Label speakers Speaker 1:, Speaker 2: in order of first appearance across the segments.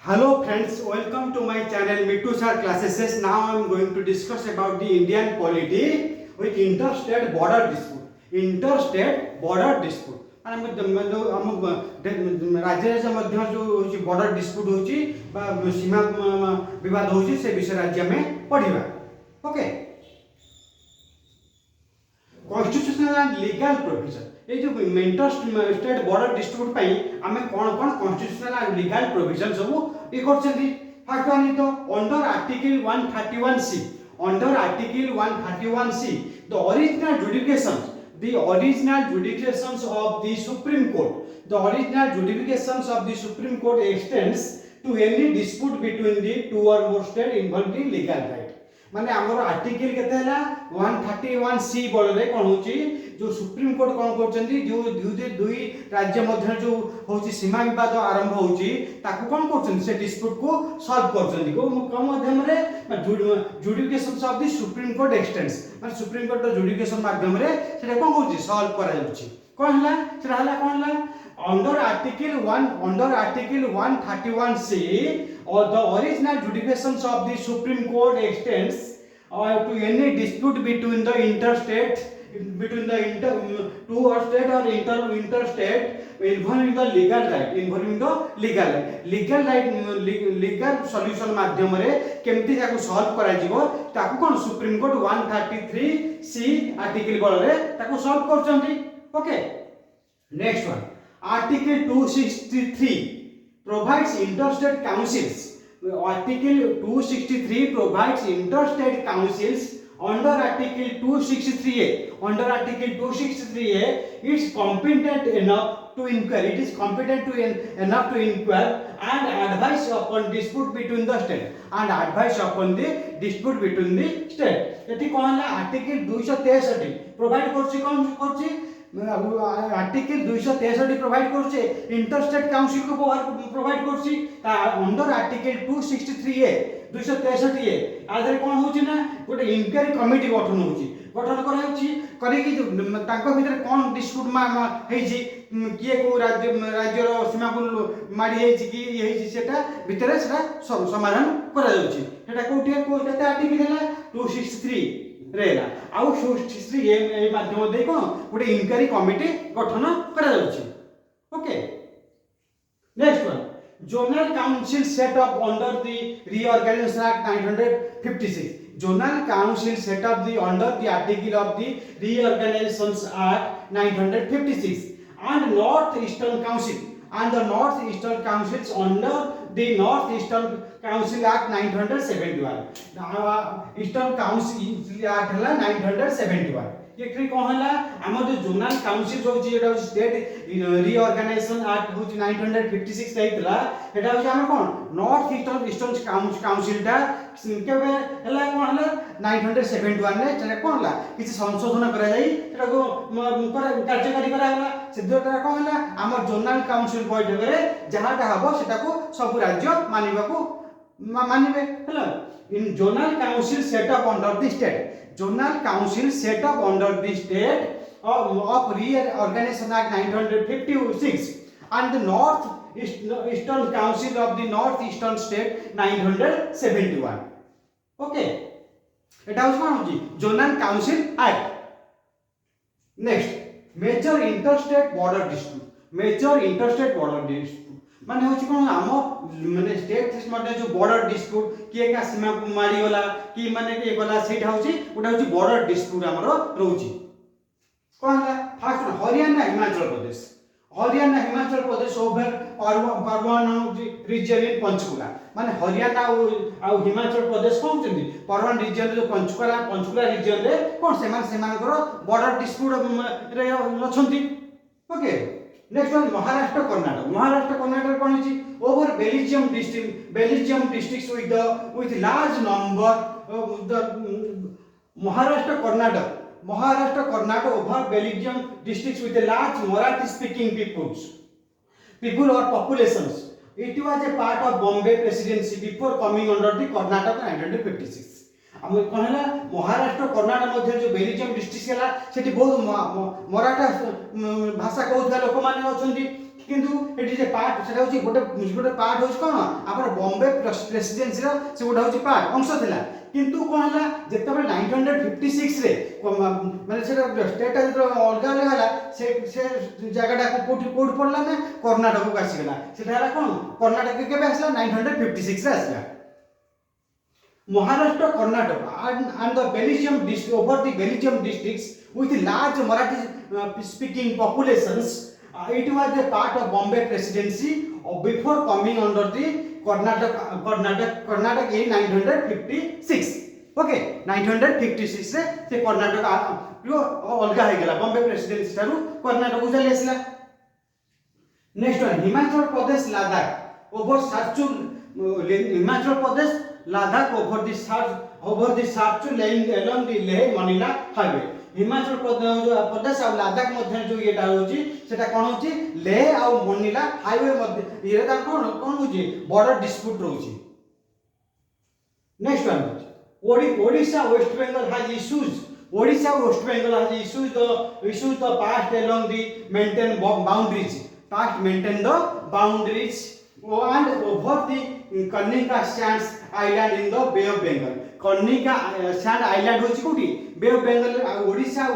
Speaker 1: Hello friends, welcome to my channel Mittu Sir Classes. Now I am going to discuss about the Indian polity with interstate border dispute. Interstate border dispute. हम राज्य मध्य जो border dispute होची सीमा विवाद होची से विषय राज्य में पढ़िबा. Okay, constitutional and legal provision ये जो इंटरस्टेट बॉर्डर डिस्प्यूट पई आमे कोन कोन कॉन्स्टिट्यूशनल एंड लीगल प्रोविजन सब ये करछथि. फर्स्ट वन तो under article 131C, under article 131C the original judications of the Supreme Court, the original judications of the Supreme Court extends to any dispute between the two or more states involving legal right. माने हमर article केते हला 131C बोलरे कोन होची जो supreme court कोन करचंदी जो दुई राज्य मध्य जो होची सीमा विवाद आरंभ होची ताकू कोन करचंदी से डिस्प्यूट को सॉल्व करचंदी को कम माध्यम रे judications of the supreme court extends माने सुप्रीम कोर्ट जुडिकेशन माध्यम रे सेटा कोन होची सॉल्व करा जाउची. कोन हला सेटा हला कोन हला under article 131C or the original judications of the Supreme Court extends to any dispute between the interstate two or state or interstate involving the legal solution माध्यम रे केमती ताको सॉल्व करा जिवो ताको कोन सुप्रीम कोर्ट 133C आर्टिकल बोलरे ताको सॉल्व करचंती. Okay, next one Article 263 provides interstate councils. Article 263 provides interstate councils. Under Article 263A, under Article 263A, it's competent enough to inquire. It is competent enough to inquire and advise upon dispute between the state. And advise upon the dispute between the state. यदि कौन है Article 263 provide करछि कौन करछि article 263 provide करछे interstate council को provide करछि under article 263A 263A आदर कोन होछि ना गोटे इंक्वायरी कमिटी गठन होछि गठन करा होछि करी कि तांको भीतर कोन डिस्प्यूट हेछि किए को राज्यर सीमा को माडी हेछि कि हेछि सेटा भीतर सेटा समाधान करा जाउछि. सेटा कोठे कोते आर्टिकल हला 263 रेला आउ 263A ए माध्यम दे कोन गोटे इंक्वायरी कमिटी गठन करा जाउछि. Okay, next one zonal council set up under the reorganisation act 1956. Zonal council set up the under the article of the reorganisation act 1956 and north eastern council and the north eastern councils under the north eastern council act 1971. eastern council act हला 1971 ये कौन हला हमर जो zonal council जो एटा state reorganisation act होची 1956 दैतला एटा होची हम कोन नॉर्थ ईस्टर्न काउंसिल टा केबे हला कोन हला 1971 ने चले कोन हला किछि संशोधन करा जाई एटा को कार्यकारी करा हला सिद्धता कोन हला हमर जोनल काउंसिल बैठक रे जहाटा हबो सेटा को सब राज्य मानिबा को मानिबे हला. in zonal council set up under the state, zonal council set up under the state of reorganization act 1956 and the north eastern council of the northeastern state 1971. okay, eta was कोन होची zonal council act. next major interstate border dispute. major interstate border dispute माने होची कोन आमो माने state मध्य जो border dispute किए का सीमा मारी वाला कि माने के गला सेटा होची ओटा होची बॉर्डर डिस्प्यूट हमरो रहउची. कोन हला फर्स्ट हरियाणा हिमाचल प्रदेश ओवर परवान रीजन इन पंचकुला माने हरियाणा आ हिमाचल प्रदेश कोन होचंदी परवान रीजन जो पंचकुला रीजन रे कोन सेमान बॉर्डर डिस्प्यूट रे अछंती. Okay, next one Maharashtra Karnataka कोन होची over Belgium districts with large number the Maharashtra Karnataka over Belgium districts with a large Marathi speaking people or populations. It was a part of Bombay presidency before coming under the Karnataka 1956. हम कहला महाराष्ट्र कर्नाटक मध्य जो Belgium district हला सेठी बहुत मराठा भाषा कहउथला लोक माने अछंती किंतु eighty जे part सेटा होची गोटे पार्ट होची कोन आपन बॉम्बे प्रेसिडेंसी रो से गोटे होची पार्ट अंश थिला किंतु कोन हला जेतेबे 1956 रे माने सेटा स्टेट जो अलगा अलग हला से जगहटा को कोड पड़ला ना कर्नाटक को आसी गला सेटा हला कोन कर्नाटक केबे आसला 1956 रे आसला Maharashtra, Karnataka, and the Belgium over the Belgium districts with large Marathi speaking populations, it was a part of Bombay Presidency before coming under the Karnataka in 1956. Okay, 1956 रे से कर्नाटक जो अलगा हो गला बॉम्बे प्रेसिडेंसी तारू कर्नाटक को चली आसला next one Himachal Pradesh Ladakh over Sarchu Himachal Pradesh Ladakh over the Sarchu laying along the Leh Manila highway. Himachal Pradesh और लद्दाख मध्य जो येटा होची सेटा कोन होची लेह और मनीला हाईवे मध्य ये ता कोन होची बॉर्डर डिस्प्यूट रहउची next one Odisha West Bengal has issues the past along the maintain boundaries and over the Karnika Sands Island in the Bay of Bengal. Karnika Sand Island होची कोठी बे ऑफ बेंगल ओडिशा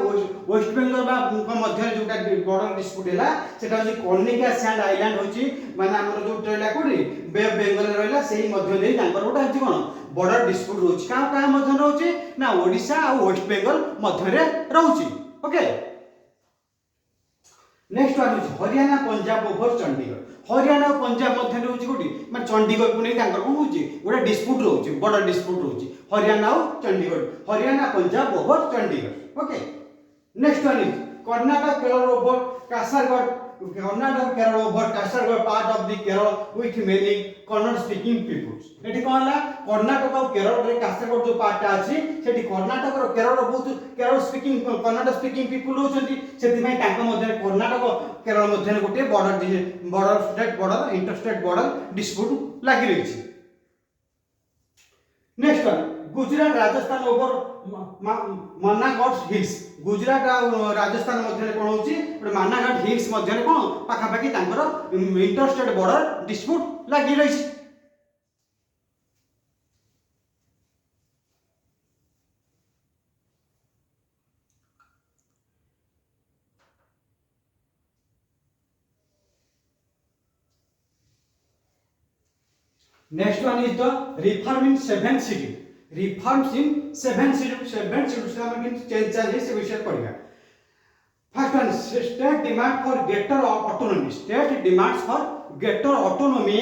Speaker 1: वेस्ट बेंगल बा मध्य जोटा बॉर्डर डिस्प्यूट हैला सेटा होची कर्निका सैंड आइलैंड होची माने हमर जो ट्रेला कोठी बे ऑफ बेंगल रहला सेही मध्य दे तांकर ओटा होची कोन बॉर्डर डिस्प्यूट होची का मध्य रहउची ना ओडिशा और वेस्ट बेंगल मध्य रे रहउची ओके नेक्स्ट वन होची हरियाणा पंजाब ओवर चंडीगढ़ हरियाणा और पंजाब मध्य रहउची कोठी माने चंडीगढ़ को नै तांकर कोन होची गोटा डिस्प्यूट रहउची बॉर्डर डिस्प्यूट रहउची हरियाणा और Chandigarh Haryana Punjab over Chandigarh okay next one is Karnataka Kerala over Kasaragod Karnataka Kerala over Kasaragod part of the Kerala with many Kannada speaking peoples एटी कोन हला कर्नाटक और केरल रे कासरगढ़ जो पार्ट अछि सेटी कर्नाटक और केरल बहुत Kerala speaking Kannada speaking people होचंती सेति में तांका मध्य कर्नाटक केरल मध्य गोटे बॉर्डर इंटरस्टेट बॉर्डर डिस्प्यूट लागि रही छी next one Gujarat Rajasthan over Mangarh hills Gujarat और राजस्थान मध्य कोन होची मानागढ़ हिल्स मध्य कोन पाखा पाखी तांकर इंटरस्टेट बॉर्डर डिस्प्यूट लागि रही छी next one is the reform in seven city reforms in seven city से हम चेंज से विषय पढ़ेगा first one state demand for greater autonomy state demands for greater autonomy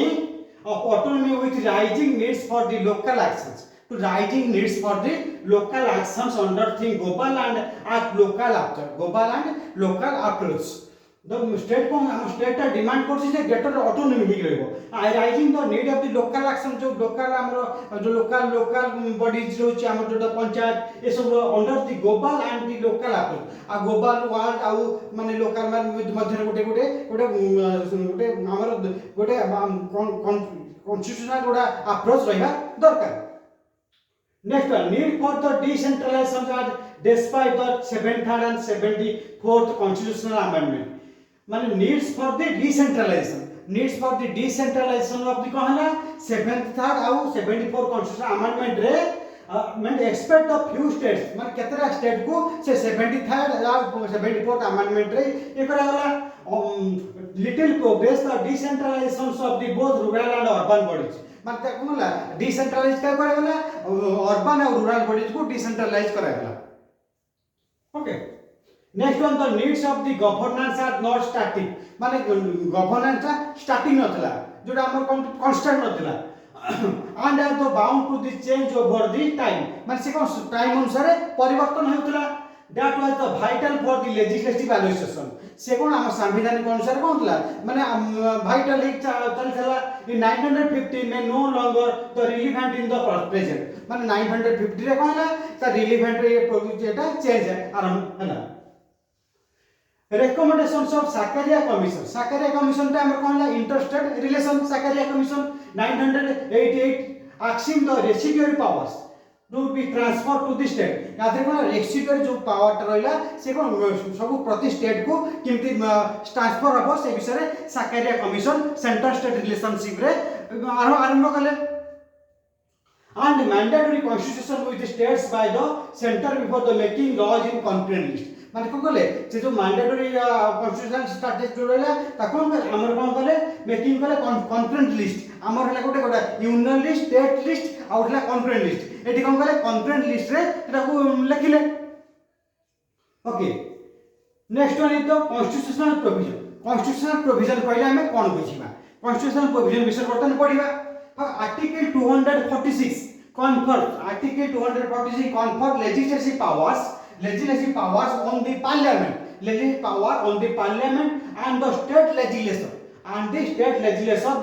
Speaker 1: with rising needs for the local actions to rising needs for the local actions under the global and local approach the state को हम state का demand करछि जे greater autonomy ही रहबो I rising the need of the local action जो local हमरो जो local bodies रहउछि हमर जो पंचायत ए सब under the global and the local approach आ ग्लोबल वर्ल्ड आ माने लोकल मध्य गोटे हमर गोटे कॉन्स्टिट्यूशनल गोटा अप्रोच रहबा दरकार next one need for the decentralization despite the 7th and 74th constitutional amendment माने needs for the decentralization of the कहला 7th 3rd और 74th constitutional amendment रे माने एक्सपेक्ट द फ्यू स्टेट्स माने केतरा स्टेट को से 73rd और 74th amendment रे ए करा गला little progress the decentralization of the both rural and urban bodies माने कहला डिसेंट्रलाइज का करा गला अर्बन और रूरल बॉडीज को डिसेंट्रलाइज करा गला okay next one the needs of the governance are not static माने गवर्नेंस स्टार्टिंग नथला जोटा हमर कांस्टेंट नथला and are the bound to the change over the time माने से कोन टाइम अनुसार परिवर्तन होतला that was the vital for the legislative administration से कोन हम संवैधानिक अनुसार कोन थला माने वाइटल एक चलथला इन 1950 में no longer the relevant in the present माने 1950 रे कोन ता रिलेवेंट रे प्रोजेक्ट चेंज आरंभ हला recommendations of Sakaria commission ता हमर कहला interstate relation Sakaria commission 988 asking the residuary powers will be transferred to the state या कोन रेसिडुअल जो पावर रहिला से कोन सब प्रति स्टेट को केमती ट्रांसफर हबो से विषय रे Sakariya commission centre state relationship रे आरंभ कले and mandatory constitution with the states by the center before the making laws in concurrent list माने को कले से जो मैंडेटरी कॉन्स्टिट्यूशनल स्टैट्यूट जो रहला ताको हमर कोन कले मेकिंग कले कॉन्करेंट लिस्ट हमर हला गोटे गोटा यूनियन लिस्ट स्टेट लिस्ट आ उठला कॉन्करेंट लिस्ट एटी कोन कले कॉन्करेंट लिस्ट रे एटा को लिखिले okay next one is the constitutional provision कहले हमें कोन बुझिबा कॉन्स्टिट्यूशनल प्रोविजन विषय बर्तन पढिबा article 246 confer article 246 confer legislative powers on the parliament legislative power on the parliament and the state legislature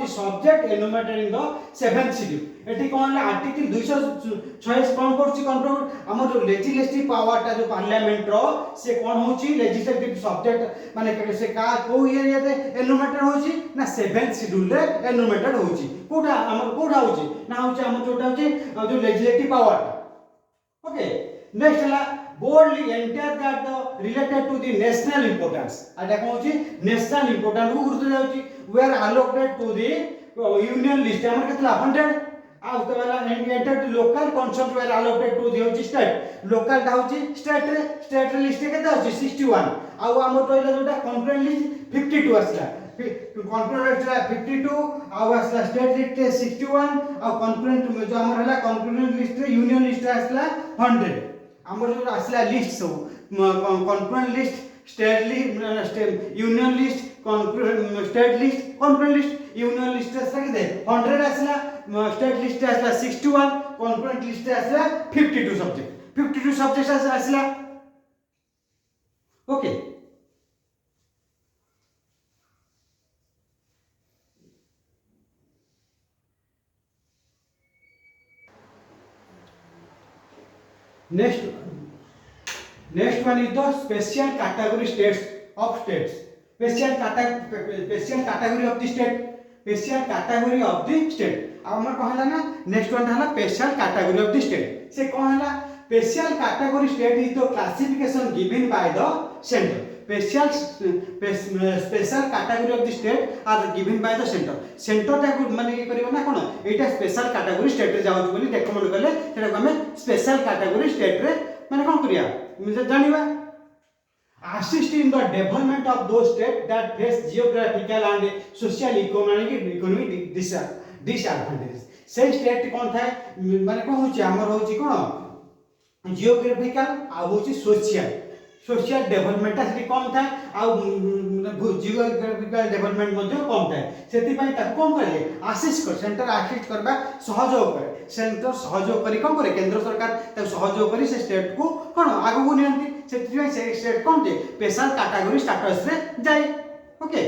Speaker 1: the subject enumerated in the 7th schedule eighty cone article 246 कोन करछि control हमर जो legislative power ता जो parliament रो से कोन होछि legislative subject माने से का को एरिया रे एनुमेटेड होछि ना 7th शेड्यूल रे एनुमेटेड होछि कोठा हमर कोठा होछि ना होछि हमर जोटा होछि जो लेजिस्लेटिव पावर ओके नेक्स्ट हला boldly enter that the related to the national importance आटा कोन होछि नेशनल इंपोर्टेंस को गुरुत्व जाउछि we are allocated to the union list हमर केतला 100 आउ तो वाला enter to local concept were allocated to the होछि स्टेट लोकल ता होछि स्टेट रे लिस्ट केते होछि 61 आउ हमर रहला जोटा कॉन्करेंट लिस्ट 52 आसला कॉन्करेंट लिस्ट 52 आउ आसला स्टेट लिस्ट 61 आउ कॉन्करेंट जो हमर हला कॉन्करेंट लिस्ट रे यूनियन लिस्ट आसला 100 हमर जो आसला लिस्ट सब concurrent list state list union list state list concurrent list union list आसला केते 100 आसला स्टेट लिस्ट आसला 61 कॉन्करेंट लिस्ट आसला 52 सब्जेक्ट आसला okay next one is the special category states of states special category of the state हमर कहला ना next one हला special category of the state से कहला special category state is the classification given by the centre special category of the state are given by the centre ता माने के करियो ना कोन एटा स्पेशल कैटेगरी स्टेट रे जाउछ बोली रेकमेंड करले सेटा हमें स्पेशल कैटेगरी स्टेट रे माने कोन करिया मुझे जानिबा assist in the development of those states that face geographical and social economic disadvantages से स्टेट कोन थाए माने कोन होची हमर होची कोन जियोग्राफिकल आ होची सोशल डेवलपमेंट से कम थाए आ जियोग्राफिकल डेवलपमेंट मध्ये कम थाए सेति पई ता कोन करे असिस्ट कर सेंटर असिस्ट करबा सहयोग करे सेंटर सहयोग करी कोन करे केंद्र सरकार ता सहयोग करी से स्टेट को कोन आगु को नियंती सेति पई से स्टेट कोन जे स्पेशल कैटेगरी स्टेटस रे जाय okay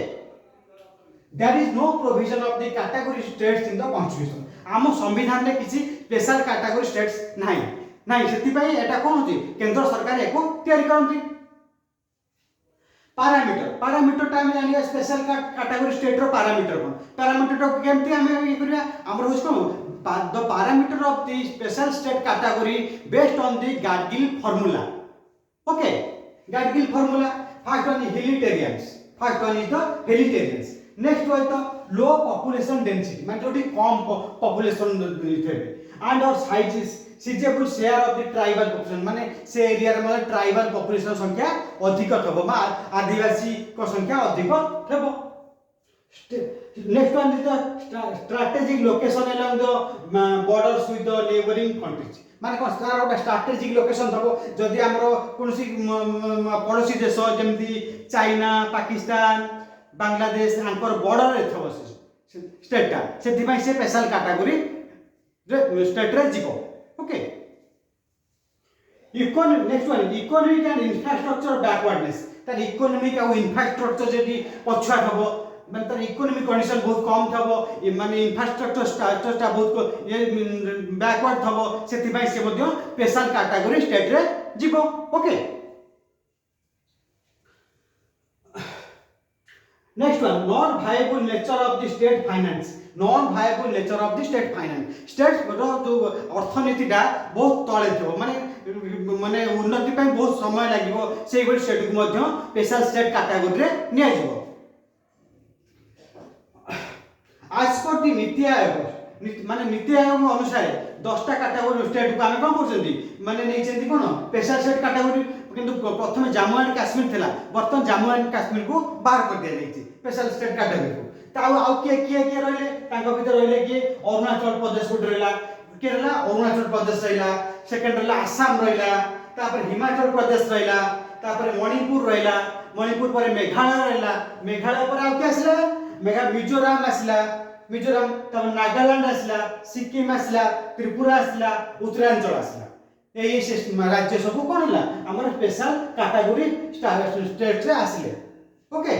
Speaker 1: there is no provision of the category states in the constitution आम संविधान रे किछि स्पेशल कैटेगरी स्टेट्स नाही सेति पई एटा कोन होची केंद्र सरकार एको तयारी करंती पैरामीटर टाइम जानिया स्पेशल कैटेगरी स्टेट रो पैरामीटर तो केमती हमें ये करिया हमर होछ कोन the parameter of the special state category based on the Gadgil formula okay Gadgil formula first one is the हेरिटेरियंस next was the low population density माने जोटी कम population थे and or sizable share of the tribal population माने से area रे माने tribal population संख्या अधिक थबो मा आदिवासी को संख्या अधिक थबो next one is the strategic location along the borders with the neighboring countries माने को स्टार स्ट्रेटेजिक लोकेशन थबो जदी हमरो कोनसी पड़ोसी देश जेमती चाइना पाकिस्तान बांग्लादेश आंकर बॉर्डर रे थबो स्टेट सेति पई से स्पेशल कैटेगरी रे स्टेट रे जीवो okay next one economic and infrastructure backwardness त इकोनॉमिक और इंफ्रास्ट्रक्चर जदी पछुआ थबो माने त इकोनॉमिक कंडीशन बहुत कम थबो माने इंफ्रास्ट्रक्चर स्ट्रक्चर ता बहुत ये बैकवर्ड थबो सेति पई से मध्य स्पेशल कैटेगरी स्टेट रे जीवो okay next one non viable nature of the state finance non viable nature of the state finance state रो जो अर्थनीतिटा बहुत तले थो माने माने उन्नति पे बहुत समय लागिवो सेही बडी स्टेट को मध्य स्पेशल स्टेट कैटेगरी रे निया जिवो आज पर दी नीति आयोग माने नीति आयोग अनुसार 10टा कैटेगरी स्टेट को आमे कोन करछंती माने नै छंती कोन स्पेशल स्टेट कैटेगरी किंतु प्रथम जम्मू एंड काश्मीर थिला वर्तमान जम्मू एंड काश्मीर को बाहर कर दिया जायछि स्पेशल स्टेट कैटेगरी को ताऊ आउ के रहले तांको भीतर रहले कि अरुणाचल प्रदेश को रहला केरला अरुणाचल प्रदेश रहला सेकंड रहला आसाम रहला तापर हिमाचल प्रदेश रहला तापर मणिपुर रहला मणिपुर पर मेघालय रहला मेघालय पर आउ के आसला मिजोराम आसला मिजोराम तब नागालैंड आसला सिक्किम आसला त्रिपुरा आसला उत्तरांचल आसला ए राज्य सब कोन होला हमर स्पेशल कैटेगरी स्टेट रे आसले okay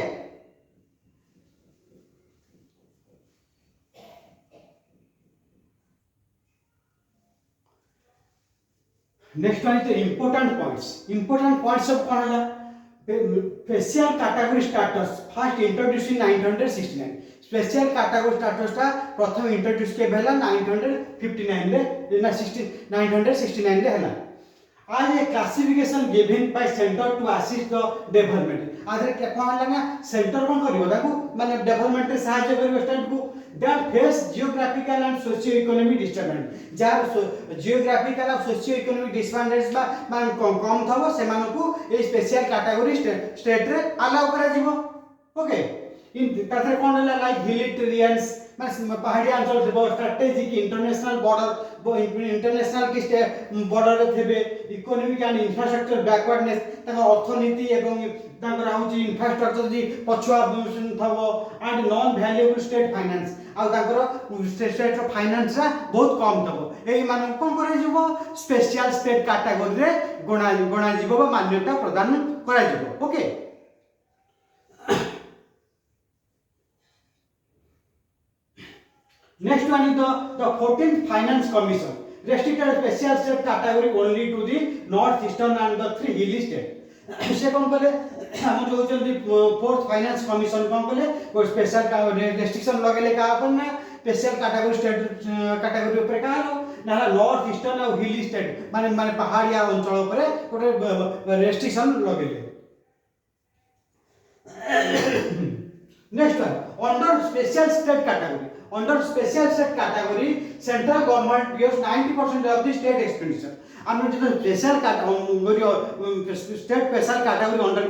Speaker 1: next one is important points of कोन होला special category status first introduce in 1969 special category status ता प्रथम इंट्रोड्यूस के भेला 1959 रे ना 1969 रे हला आज a classification given by centre to assist the development आधरे के कोन हला ना सेंटर कोन करिवो ताकू माने डेवलपमेंट रे सहायता करिवो स्टेट को that face geographical and socio economic disturbance jar geographical और सोशियो इकोनॉमिक डिसएडवांटेज बा मान कम थबो से मानकू ए स्पेशल कैटेगरी स्टेट रे अलाउ करा जिवो ओके इन ताथरे कोन हला लाइक हिली टेरियंस माने पहाड़ी अंचल थबो स्ट्रेटेजिक इंटरनेशनल इंटरनेशनल की बॉर्डर रे थेबे इकोनॉमिक एंड इंफ्रास्ट्रक्चर बैकवर्डनेस ताका अर्थनीति एवं तांकर आउची इंफ्रास्ट्रक्चर जी पछुआ थबो and non valuable state finance आ तांकर स्टेट रो फाइनेंस बहुत कम थबो एई मान कोन करे जिवो स्पेशल स्टेट कैटेगरी रे गणा जिवो बा मान्यता प्रदान करा जिवो okay Next one is the 14th Finance Commission restricted special state category only to the north eastern and the 3 hilly state से कौन बोले हम जो चलती फोर्थ फाइनेंस कमीशन कौन बोले वो स्पेशल रेस्ट्रिक्शन लगेले का अपन ना स्पेशल कैटेगरी स्टेट कैटेगरी ऊपर का ना नॉर्थ ईस्टर्न और हिली स्टेट माने माने पहाड़िया अंचल ऊपर कोटे रेस्ट्रिक्शन लगेले next one under special state category under special state category central government gives 90% of the state expenditure हमने जो special category state special category under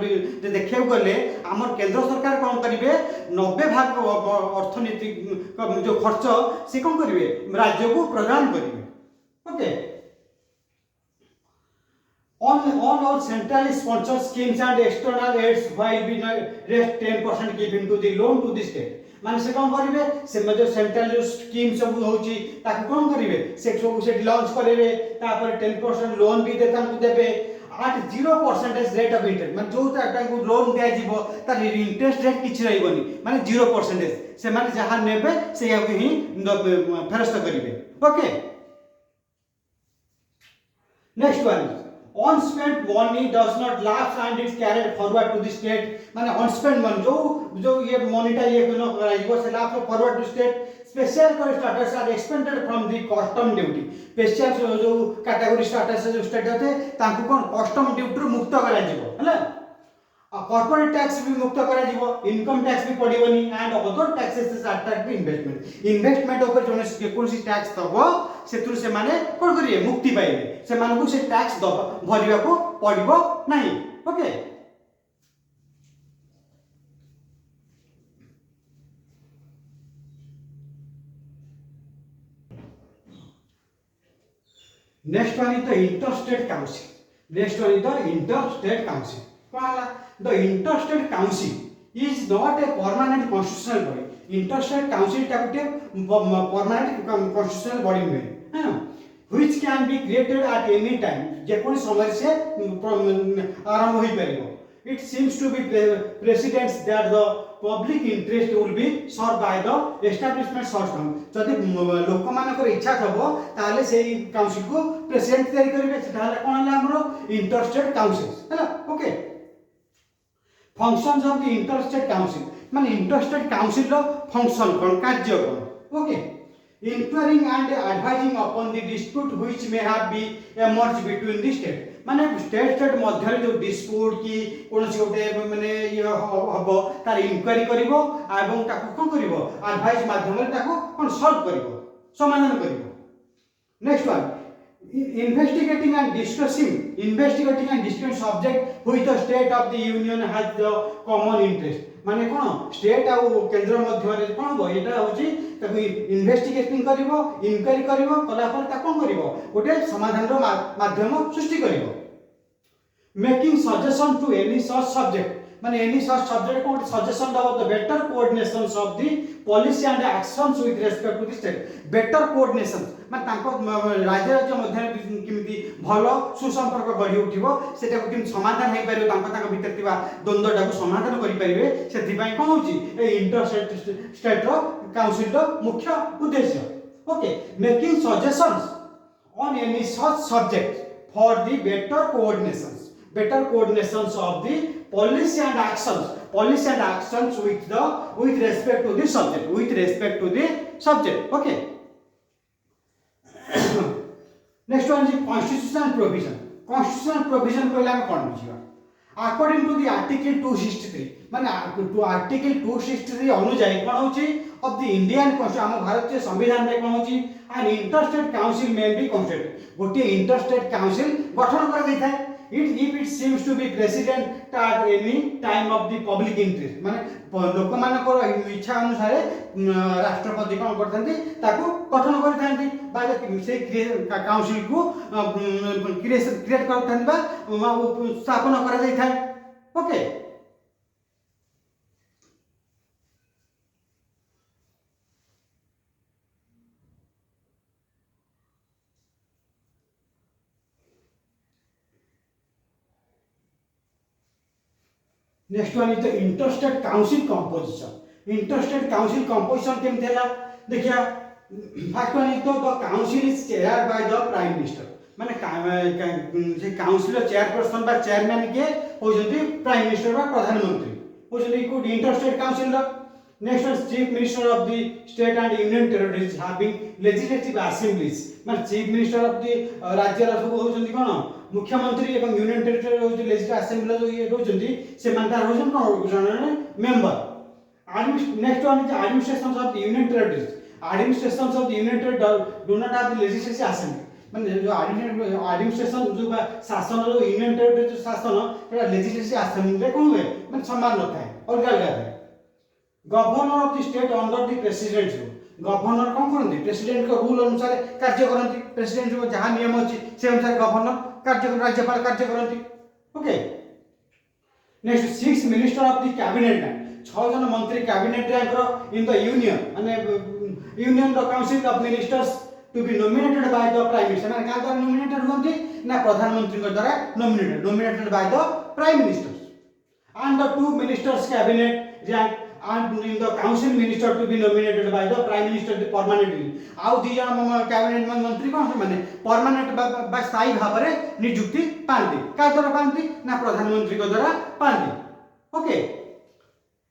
Speaker 1: देखियो गले हमर केंद्र सरकार कोन करिवे 90% अर्थनीति जो खर्च से कोन करिवे राज्य को प्रदान करिवे okay on all centrally sponsored schemes and external aids while be rest 10% given to the loan to the state माने से कोन करिवे से जो सेंट्रल जो स्कीम सब होची ताकू कोन करिवे से सब से लॉन्च करिवे तापर 10% लोन भी देता को देबे at 0% रेट ऑफ इंटरेस्ट माने जो ताकू लोन दिया जीवो तार इंटरेस्ट रेट किछ रहइबनी माने 0% से माने जहां नेबे से याकू ही फेरस्त करिवे okay next one unspent money does not lapse and it's carried forward to the state माने unspent money जो ये मनी टा ये कोनो कराइबो से lapse forward to state special status are expended from the custom duty special जो category status जो state होते तांको कोन कस्टम ड्यूटी रो मुक्त करा जिवो हला कॉर्पोरेट टैक्स भी मुक्त करा जिवो इनकम टैक्स भी पडिबोनी and other taxes attract investment ऊपर जोने के कोनसी टैक्स तबो सेतुर से माने कोन करिए मुक्ति पाइबे से मानकु से टैक्स भरिबा को पडिबो नाही okay next one is the interstate council the interstate council is not a permanent constitutional body interstate council टा गुटे permanent constitutional body में which can be created at any time जे कोन समय से आरंभ होई परिबो it seems to be precedents that the public interest will be served by the establishment short term जदि लोक मानकर इच्छा थबो ताले सेही काउंसिल को प्रेसिडेंट तयारी करिवे सेटा कोन हला हमरो इंटरस्टेट काउंसिल हला okay functions of the interstate council माने interstate council रो फंक्शन कोन कार्य कोन Okay. Inquiring and advising upon the dispute which may have be emerged between the state. माने स्टेट मध्य जो डिस्प्यूट कि कौन सी गोटे माने ये हबो तार इंक्वायरी करिवो एवं ताको कोन करिवो एडवाइस माध्यम रे ताको कोन सॉल्व करिवो समाधान करिवो. Next one investigating and discussing subject which the state of the union has the common interest. माने कोन स्टेट आ केंद्र मध्य रे कोन हो एटा होची ताको इन्वेस्टिगेटिंग करिवो इंक्वायरी करिवो कला पर ता कोन करिवो गोटे समाधान रो माध्यम सृष्टि करिवो. Making suggestion to any such subject माने एनी सच सब्जेक्ट को सजेशन दबो the better coordination of the policy and actions with respect to the state. Better coordination माने ताको राज्य मध्य किमिति भलो सुसंपर्क गढी उठिबो सेटा को किम समाधान हे परिबो ताको भीतर थिबा द्वंद्वटा को समाधान करि परिबे सेथि पई कोन होची A inter state row council रो मुख्य उद्देश्य. Okay. Making suggestions on any such subject for the better coordinations of the policy and actions with respect to the subject. Okay. Next one is constitutional provision कहले हम कोन बुझिबा. According to the article 263 माने to article 263 अनुसार कोन होची of the Indian constitution हम भारतीय संविधान रे कोन होची an interstate council may be constituted. गोटे interstate council गठन कर दै थाए if it seems to be president at any time of the public interest माने लोक मानकर इच्छा अनुसार राष्ट्रपति कोन करथांती ताको गठन करथांती बा से काउंसिल को क्रिएट करथांती बा स्थापना करा जाय थाए. Okay. Next one is the interstate council composition केमते हला देखिया. First one is the council is chair by the prime minister माने जे काउंसिल चेयरपर्सन बा चेयरमैन के होजंती प्राइम मिनिस्टर बा प्रधानमंत्री होजंती को interstate council. Next one chief minister of the state and union territories having legislative assemblies माने चीफ मिनिस्टर ऑफ द राज्य रा सब होजंती कोन मुख्यमंत्री एवं यूनियन टेरिटरी जो लेजिस्लेटिव असेंबली जो ये रहउचंती से मानता रहउचन कोन member. Next one is administration of the union territories. Administration of the union territory do not have the legislative assembly माने जो एडमिनिस्ट्रेशन जो शासन रो यूनियन टेरिटरी जो शासन एटा लेजिस्लेटिव असेंबली रे कोन होय माने समान न थाए अलग अलग थाए. Governor of the state under the president governor कोन करंती प्रेसिडेंट का रूल अनुसार कार्य करंती. प्रेसिडेंट जो जहां नियम अछि से अनुसार गवर्नर कार्य राज्यपाल कार्य करंती. Okay. Next 6 minister of the cabinet 6 जन मंत्री cabinet rank in the union माने union the council of ministers to be nominated by the prime minister माने का द्वारा नॉमिनेटेड होंती ना प्रधानमंत्री के द्वारा nominated by the prime minister. And the 2 ministers cabinet rank and in the council minister to be nominated by the prime minister permanently. आउ दी जन कैबिनेट मंत्री कोन माने परमानेंट बा स्थायी भाव रे नियुक्ति पांती का द्वारा पांती ना प्रधानमंत्री को द्वारा पांती. Okay.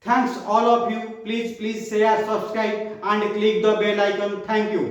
Speaker 1: Thanks all of you. Please share, subscribe and click the bell icon. Thank you.